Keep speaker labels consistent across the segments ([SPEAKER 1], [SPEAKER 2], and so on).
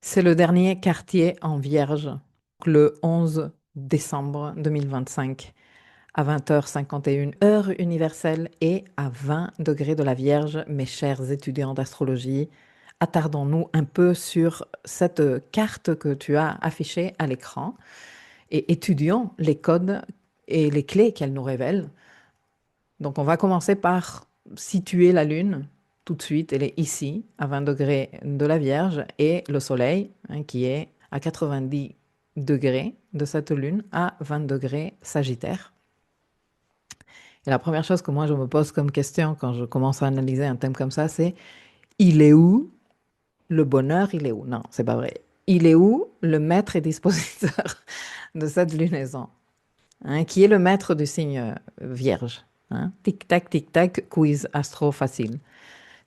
[SPEAKER 1] C'est le dernier quartier en Vierge, le 11 décembre 2025, à 20h51, heure universelle et à 20 degrés de la Vierge, mes chers étudiants d'astrologie. Attardons-nous un peu sur cette carte que tu as affichée à l'écran et étudions les codes et les clés qu'elle nous révèle. Donc, on va commencer par situer la Lune. Tout de suite, elle est ici, à 20 degrés de la Vierge, et le Soleil, qui est à 90 degrés de cette Lune, à 20 degrés Sagittaire. Et la première chose que moi je me pose comme question quand je commence à analyser un thème comme ça, c'est il est où le bonheur, il est où? Non, c'est pas vrai. Il est où le maître et dispositeur de cette lunaison, qui est le maître du signe Vierge? Tic-tac, tic-tac, quiz astro facile.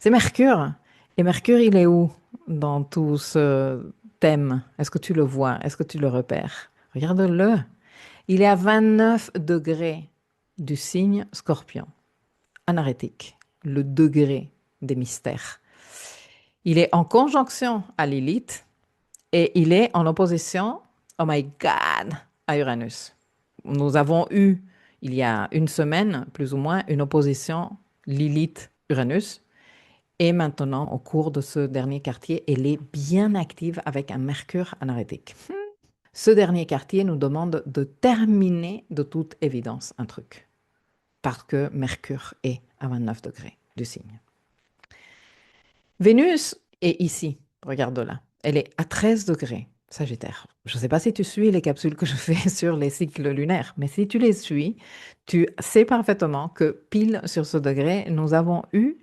[SPEAKER 1] C'est Mercure. Et Mercure, il est où dans tout ce thème? Est-ce que tu le vois? Est-ce que tu le repères? Regarde-le. Il est à 29 degrés du signe Scorpion, anarétique, le degré des mystères. Il est en conjonction à Lilith et il est en opposition, oh my God, à Uranus. Nous avons eu, il y a une semaine, plus ou moins, une opposition Lilith-Uranus. Et maintenant, au cours de ce dernier quartier, elle est bien active avec un Mercure anarétique. Ce dernier quartier nous demande de terminer de toute évidence un truc, parce que Mercure est à 29 degrés du signe. Vénus est ici, regarde-la. Elle est à 13 degrés, Sagittaire. Je ne sais pas si tu suis les capsules que je fais sur les cycles lunaires, mais si tu les suis, tu sais parfaitement que pile sur ce degré, nous avons eu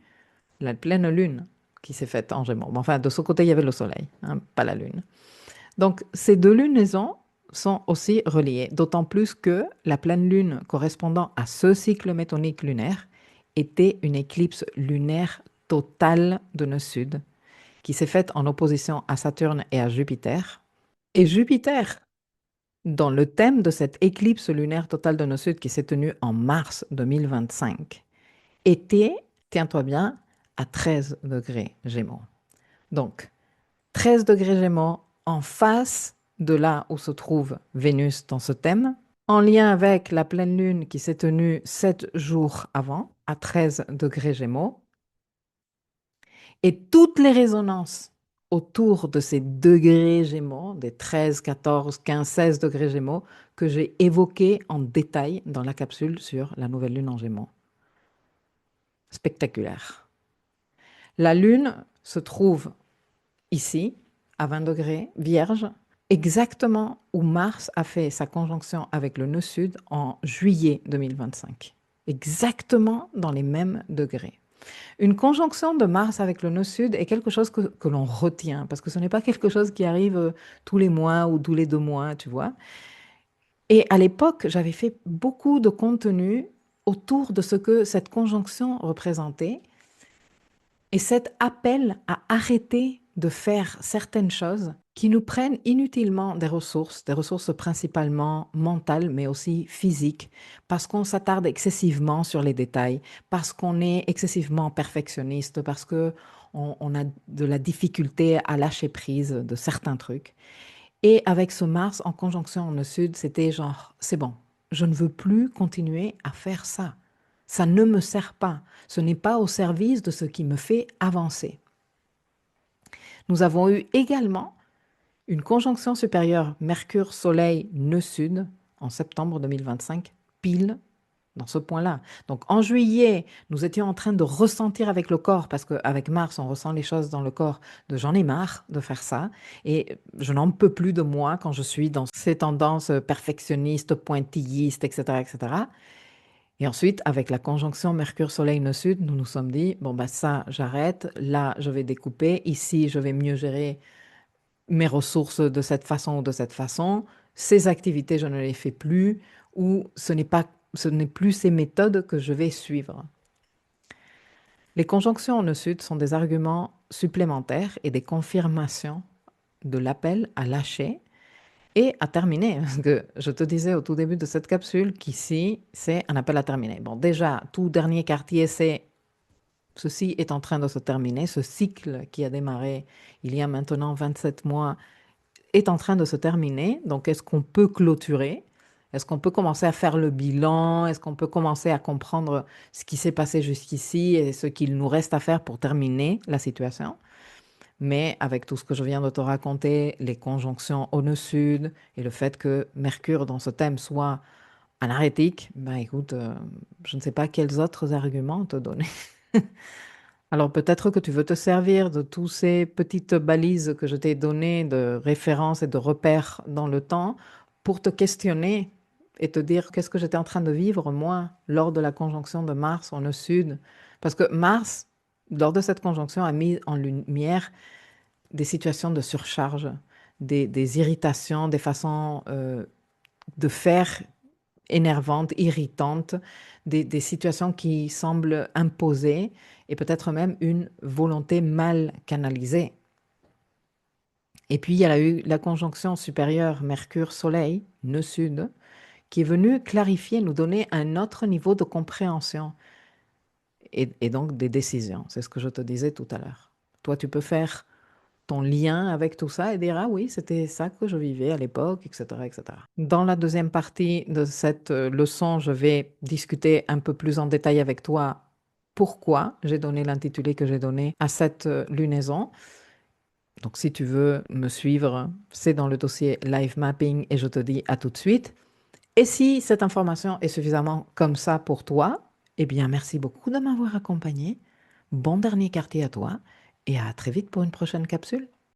[SPEAKER 1] la pleine lune qui s'est faite en Gémeaux. Bon, enfin, de ce côté, il y avait le Soleil, pas la Lune. Donc, ces deux lunaisons sont aussi reliées, d'autant plus que la pleine lune correspondant à ce cycle métonique lunaire était une éclipse lunaire totale de nœud sud qui s'est faite en opposition à Saturne et à Jupiter. Et Jupiter, dans le thème de cette éclipse lunaire totale de nœud sud qui s'est tenue en mars 2025, était, tiens-toi bien, à 13 degrés Gémeaux. Donc, 13 degrés Gémeaux en face de là où se trouve Vénus dans ce thème, en lien avec la pleine lune qui s'est tenue 7 jours avant, à 13 degrés Gémeaux, et toutes les résonances autour de ces degrés Gémeaux, des 13, 14, 15, 16 degrés Gémeaux, que j'ai évoqués en détail dans la capsule sur la nouvelle lune en Gémeaux. Spectaculaire. La lune se trouve ici, à 20 degrés, Vierge, exactement où Mars a fait sa conjonction avec le nœud sud en juillet 2025. Exactement dans les mêmes degrés. Une conjonction de Mars avec le nœud sud est quelque chose que l'on retient, parce que ce n'est pas quelque chose qui arrive tous les mois ou tous les 2 mois, tu vois. Et à l'époque, j'avais fait beaucoup de contenu autour de ce que cette conjonction représentait et cet appel à arrêter de faire certaines choses qui nous prennent inutilement des ressources principalement mentales, mais aussi physiques, parce qu'on s'attarde excessivement sur les détails, parce qu'on est excessivement perfectionniste, parce que on a de la difficulté à lâcher prise de certains trucs. Et avec ce Mars en conjonction en sud, c'était genre, c'est bon, je ne veux plus continuer à faire ça. Ça ne me sert pas. Ce n'est pas au service de ce qui me fait avancer. Nous avons eu également une conjonction supérieure Mercure-Soleil nœud sud en septembre 2025, pile dans ce point-là. Donc en juillet, nous étions en train de ressentir avec le corps, parce qu'avec Mars, on ressent les choses dans le corps, de j'en ai marre de faire ça, et je n'en peux plus de moi quand je suis dans ces tendances perfectionnistes, pointillistes, etc., etc. Et ensuite, avec la conjonction Mercure-Soleil nœud sud, nous nous sommes dit, bon, bah ça, j'arrête, là, je vais découper, ici, je vais mieux gérer mes ressources de cette façon ou de cette façon, ces activités, je ne les fais plus, ou ce n'est plus ces méthodes que je vais suivre. Les conjonctions en nœud sud sont des arguments supplémentaires et des confirmations de l'appel à lâcher et à terminer. Parce que je te disais au tout début de cette capsule qu'ici, c'est un appel à terminer. Bon, déjà, tout dernier quartier, c'est ceci est en train de se terminer, ce cycle qui a démarré il y a maintenant 27 mois est en train de se terminer. Donc, est-ce qu'on peut clôturer? Est-ce qu'on peut commencer à faire le bilan? Est-ce qu'on peut commencer à comprendre ce qui s'est passé jusqu'ici et ce qu'il nous reste à faire pour terminer la situation? Mais avec tout ce que je viens de te raconter, les conjonctions au nœud-sud et le fait que Mercure dans ce thème soit anarétique, ben écoute, je ne sais pas quels autres arguments te donner. Alors peut-être que tu veux te servir de tous ces petites balises que je t'ai données de références et de repères dans le temps pour te questionner et te dire qu'est-ce que j'étais en train de vivre moi lors de la conjonction de Mars en nœud sud. Parce que Mars, lors de cette conjonction, a mis en lumière des situations de surcharge, des irritations, des façons de faire énervantes, irritantes, des situations qui semblent imposées et peut-être même une volonté mal canalisée. Et puis, il y a eu la conjonction supérieure Mercure-Soleil, nœud sud, qui est venue clarifier, nous donner un autre niveau de compréhension et donc des décisions. C'est ce que je te disais tout à l'heure. Toi, tu peux faire ton lien avec tout ça et dire, ah oui, c'était ça que je vivais à l'époque, etc., etc. Dans la deuxième partie de cette leçon, je vais discuter un peu plus en détail avec toi pourquoi j'ai donné l'intitulé que j'ai donné à cette lunaison. Donc, si tu veux me suivre, c'est dans le dossier Live Mapping et je te dis à tout de suite. Et si cette information est suffisamment comme ça pour toi, eh bien, merci beaucoup de m'avoir accompagné. Bon dernier quartier à toi et à très vite pour une prochaine capsule.